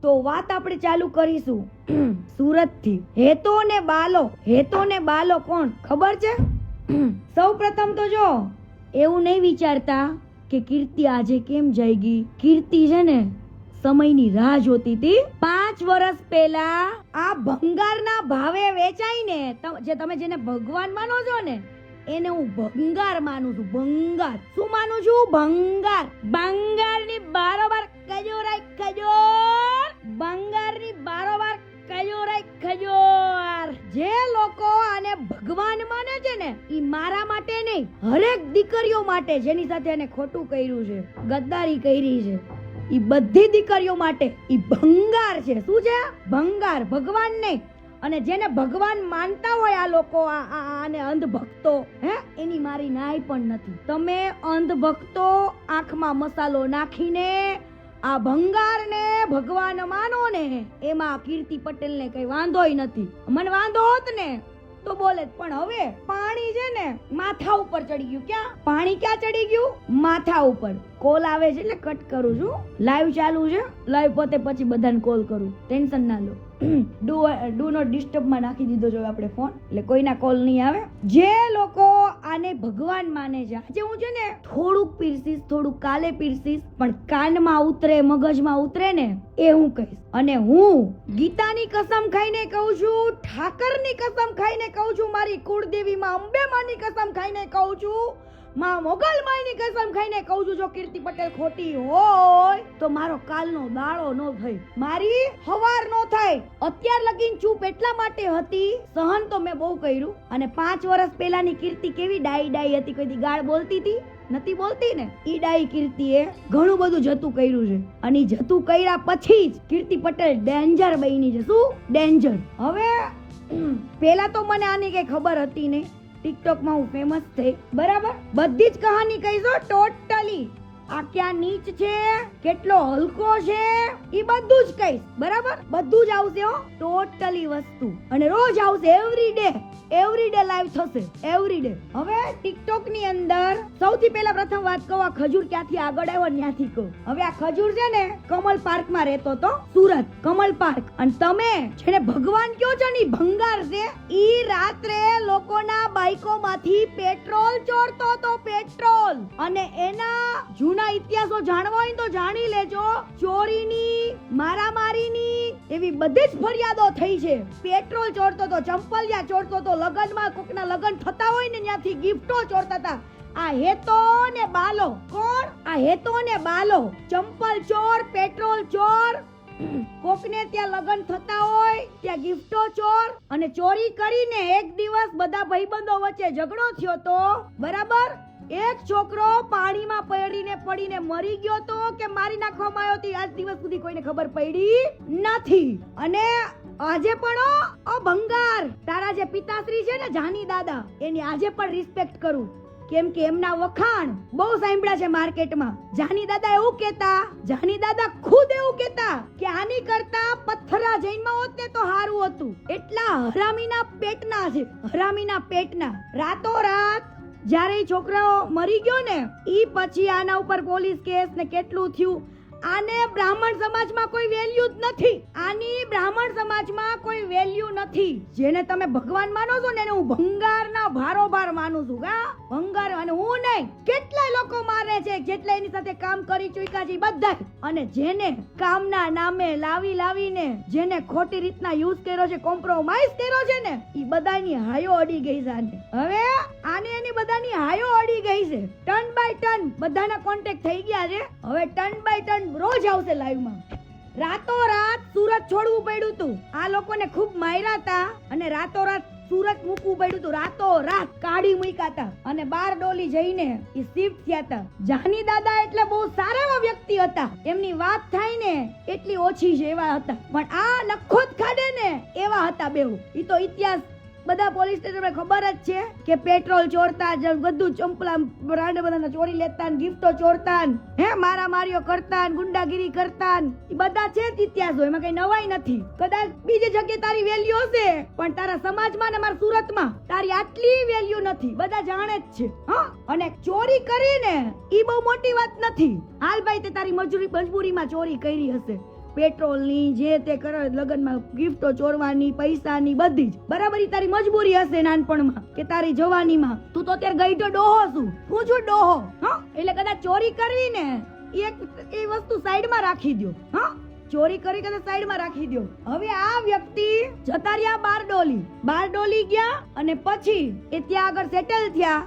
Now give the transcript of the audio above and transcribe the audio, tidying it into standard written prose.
તો વાત આપણે ચાલુ કરીશું સુરત થી. હેતો ને બાલો કોણ ખબર છે? સૌ પ્રથમ તો જો એવું નહીં વિચારતા કે કીર્તિ આજે કેમ જઈ ગઈ. કીર્તિ છે ને સમયની રાહ જોતી હતી. 5 વર્ષ પહેલા આ ભંગારના ભાવે વેચાય ને, જે તમે જેને ભગવાન માનો છો ને એને હું ભંગાર માનું છું. ભંગાર શું માનું છું? ભંગાર. ભંગારની બારોબાર ખજોર. ભંગારની બારોબાર ખજોર. જે લોકો આને ભગવાન માને છે ને ઈ મારા માટે નહીં, હરેક દીકરીઓ માટે જેની સાથે એને ખોટું કર્યું છે, ગદ્દારી કરી છે, ઈ બધી દીકરીઓ માટે ઈ ભંગાર છે. શું છે? ભંગાર. ભગવાન નહીં. અને જેને ભગવાન માનતા હોય આ લોકો, આને અંધભક્તો, એની મારી નાય પણ નથી. તમે અંધભક્તો આંખમાં મસાલો નાખીને આ ભંગારને ભગવાન માનો ને, એમાં કીર્તિ પટેલ ને કઈ વાંધોય નથી. મને વાંધો હોત ને તો બોલે, પણ હવે પાણી છે ને માથા ઉપર ચડી ગયું. ક્યાં પાણી ક્યાં ચડી ગયું? માથા ઉપર. કોલ આવે છે એટલે કટ કરું છું. લાઈવ ચાલુ છે, લાઈવ પોતે પછી બધાને કોલ કરું, ટેન્શન ના લો. ડુ નોટ ડિસ્ટર્બ માં નાખી દીધો જો આપણે ફોન, એટલે કોઈના કોલ નહીં આવે. જે લોકો આને ભગવાન માને છે, આજે હું છે ને થોડુંક પીરસીસ, થોડુંક કાલે પીરસીસ, પણ કાનમાં ઉતરે, મગજમાં ઉતરે ને એ હું કહીશ. અને હું ગીતાની કસમ ખાઈને કહું છું, ઠાકરની કસમ ખાઈને કહું છું, મારી કુળદેવી માં અંબે માની કસમ ખાઈને કહું છું, માં મોગલ માઈની કસમ ખાઈને કહું છું, જો કીર્તિ પટેલ ખોટી હોય તો મારો કાલનો દાડો નો થાય, મારી હવાર નો થાય. અત્યાર લગીન ચૂપ એટલા માટે હતી, સહન તો મેં બહુ કર્યું. અને 5 વર્ષ પહેલાની કીર્તિ કેવી ડાઈ હતી, કોઈ ગાળ બોલતી હતી? નથી બોલતી ને. ઈ ડાઈ કીર્તિએ ઘણું બધું જતું કર્યું છે, અને જતું કર્યા પછી જ કીર્તિ પટેલ ડેન્જર બની છે. શું ડેન્જર? હવે પેલા તો મને આની કઈ ખબર હતી નહીં. ટિકટોક માં હું ફેમસ થઈ, બરાબર. બધી જ કહાની કહીશો ટોટલી. આ ક્યાં નીચ છે, કેટલો હલકો છે, ઈ બધું જ કહીશ, બરાબર. બધું જ આવશે હો, ટોટલી વસ્તુ. અને રોજ આવશે, એવરી ડે લાઈવ થશે, એવરી ડે. હવે ટિકટોક ની અંદર સૌથી પહેલા પ્રથમ વાત કહું, આ ખજૂર ક્યાંથી આગળ આવ્યો ત્યાંથી કહું. હવે આ ખજૂર છે ને કમલ પાર્ક માં રહેતો તો, સુરત કમલ પાર્ક. અને તમે જેને ભગવાન કયો છો ને ભંગાર છે, ઈ રાત્રે લોકોના બાઈકો માંથી પેટ્રોલ ચોરતો તો, પેટ્રોલ. અને એના જૂના ઇતિહાસો જાણવા હોય તો જાણી લેજો. ચોરીની, મારામારીની એવી બધી જ ફરિયાદો થઈ છે. પેટ્રોલ ચોરતો તો, ચંપલિયા ચોરતો તો, લગનમાં કોકના લગન થતા હોય ને ત્યાંથી ગિફ્ટો ચોરતા હતા. આ હેતો ને બાલો. કોણ? આ હેતો ને બાલો. ચંપલ ચોર, પેટ્રોલ ચોર, કોકને ત્યાં લગન થતા હોય ત્યાં ગિફ્ટો ચોર. અને ચોરી કરીને એક દિવસ બધા ભાઈબંધો વચ્ચે ઝઘડો થયો તો, બરાબર. એક છોકરો પાણીમાં પડીને મરી ગયો તો કે મારી નાખવામાં આવ્યો તો, આજ દિવસ સુધી કોઈને ખબર પડી નથી. અને આજે પણ ભંગાર, તારા જે પિતાશ્રી છે ને જાની દાદા, એની આજે પણ રિસ્પેક્ટ કરું, કેમ કે એમના વખાણ બહુ સાંભળ્યા છે માર્કેટમાં. જાની દાદા એવું કહેતા, જાની દાદા ખુદ એવું કહેતા કે આની કરતા પથ્થરા જૈનમાં હોત ને તો સારું હતું. એટલા હરામીના પેટના છે, હરામીના પેટના. રાતોરાત જ્યારે છોકરાઓ મરી ગયો ને ઈ પછી આના ઉપર પોલીસ કેસ ને કેટલું થયું. આને બ્રાહ્મણ સમાજમાં કોઈ વેલ્યુ જ નથી. આની બ્રાહ્મણ સમાજમાં કોઈ વેલ્યુ નથી. જેને તમે ભગવાન માનો છો ને એને હું ભંગારના ભારોભાર માનું છું. ભંગાર. અને હું નહીં, કેટલાય લોકો મારે છે, જેટલા એની સાથે કામ કરી ચૂક્યા છે બધા. અને જેને કામના નામે લાવીને જેને ખોટી રીતના યુઝ કર્યો છે, કોમ્પ્રોમાઇઝ કર્યો છે ને, ઈ બધાની હાયો અડી ગઈ છે. હવે આને એની બધાની હાયો અડી ગઈ છે. ટર્ન બાય ટર્ન બધાના કોન્ટેક્ટ થઈ ગયા છે. હવે ટર્ન બાય ટર્ન રોજ આવશે લાઈવ માં. રાતોરાત સુરત છોડવું પડ્યું હતું. આ લોકોને ખૂબ માર્યા હતા અને રાતોરાત સુરત મૂકવું પડ્યું હતું. રાતોરાત કાઢી મૂક્યા હતા અને 12 ડોલી જઈને ઈ શિફ્ટ થયા હતા. જાની દાદા એટલે બહુ સારા એવા વ્યક્તિ હતા. એમની વાત થાય ને એટલી ઓછી છે એવા હતા. પણ આ નખોત ખાડે ને એવા હતા બેઉ. ઈ તો ઇતિહાસ બધા પોલીસ સ્ટેશન ખબર જ છે કે પેટ્રોલ ચોરતા, બધું ચંપલા બ્રાન્ડ બધાના ચોરી લેતા, ગિફ્ટો ચોરતા, મારામારીઓ કરતા, ગુંડાગીરી કરતા, એ બધા છે જ ઇતિહાસો. એમાં કઈ નવાઈ નથી. કદાચ બીજી જગ્યાએ તારી વેલ્યુ હશે, પણ તારા સમાજમાં ને મારા સુરતમાં તારી આટલી વેલ્યુ નથી. બધા જાણે જ છે. અને ચોરી કરીને ઈ બહુ મોટી વાત નથી. હાલ ભાઈ તે તારી મજબૂરીમાં ચોરી કરી હશે, પેટ્રોલની જે તે કરે લગનમાં ગિફ્ટો ચોરવાની, પૈસાની, બધી જ. બરાબર, ઈ તારી મજબૂરી હશે નાનપણમાં કે તારી જવાનીમાં. તું તો અત્યારે ગઈઢો ડોહો છું. હું છું ડોહો. હા, એટલે કદાચ ચોરી કરવી ને એ વસ્તુ સાઈડમાં રાખી દો. હા, ચોરી કરી કદાચ સાઈડમાં રાખી દો. હવે આ વ્યક્તિ જતા રહ્યા બારડોલી ગયા અને પછી એ ત્યાં આગળ સેટલ થયા.